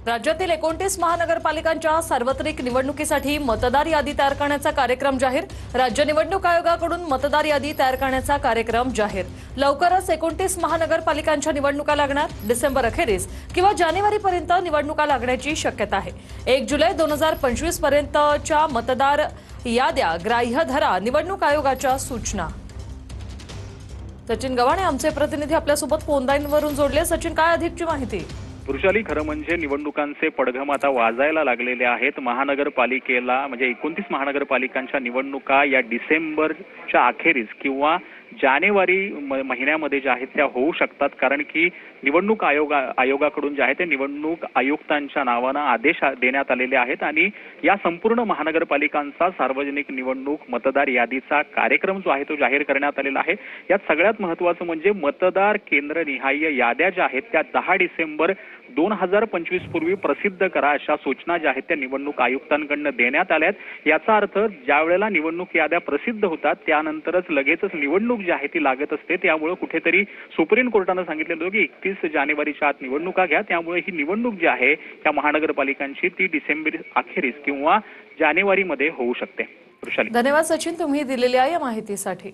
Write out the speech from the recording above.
राज्यातील 29 महानगरपालिकांच्या सार्वत्रिक निवडणुकीसाठी मतदार यादी तयार करण्याचा कार्यक्रम जाहीर। राज्य निवडणूक आयोगाकडून मतदार यादी तयार करण्याचा कार्यक्रम जाहीर। लवकरच 29 महानगरपालिकांच्या निवडणुका लागणार। डिसेंबर अखेरीस किंवा जानेवारीपर्यंत निवडणुका लागण्याची शक्यता आहे। 1 जुलै 2025 पर्यंतच्या मतदार याद्या ग्राह्य धरा, निवडणूक आयोगाच्या सूचना। सचिन गव्हाणे आमचे प्रतिनिधी आपल्यासोबत फोन लाईनवरून जोडले। सचिन, काय अधिकची माहिती? वृषाली, खरं म्हणजे निवडणुकांचे पडघम आता वाजायला लागलेले आहेत। महानगरपालिकेला म्हणजे 29 महानगरपालिकांच्या निवडणुका या डिसेंबरच्या अखेरीस किंवा जानेवारी महिन्यामध्ये ज्या आहेत त्या होऊ शकतात, कारण की निवडणूक आयोगाकडून जे आहे ते निवडणूक आयुक्तांच्या नावानं आदेश देण्यात आलेले आहेत आणि या संपूर्ण महानगरपालिकांचा सार्वजनिक निवडणूक मतदार यादीचा कार्यक्रम जो आहे तो जाहीर करण्यात आलेला आहे। यात सगळ्यात महत्त्वाचं म्हणजे मतदार केंद्रनिहाय याद्या ज्या आहेत त्या 10 डिसेंबर 2025 पूर्वी प्रसिद्ध करा, अशा सूचना ज्या आहेत त्या निवडणूक आयुक्तांकडून देण्यात आल्यात। याचा अर्थ ज्या वेळेला निवडणूक याद्या प्रसिद्ध होतात त्यानंतरच लगेचच निवडणूक जी आहे ती लागत असते। त्यामुळे कुठेतरी सुप्रीम कोर्टाने सांगितलेलं होतं की 31 जानेवारीच्या आत निवडणुका घ्या। त्यामुळे ही निवडणूक जी आहे त्या महानगरपालिकांची ती डिसेंबर अखेरीस किंवा जानेवारीमध्ये होऊ शकते। धन्यवाद सचिन, तुम्ही दिलेल्या या माहितीसाठी।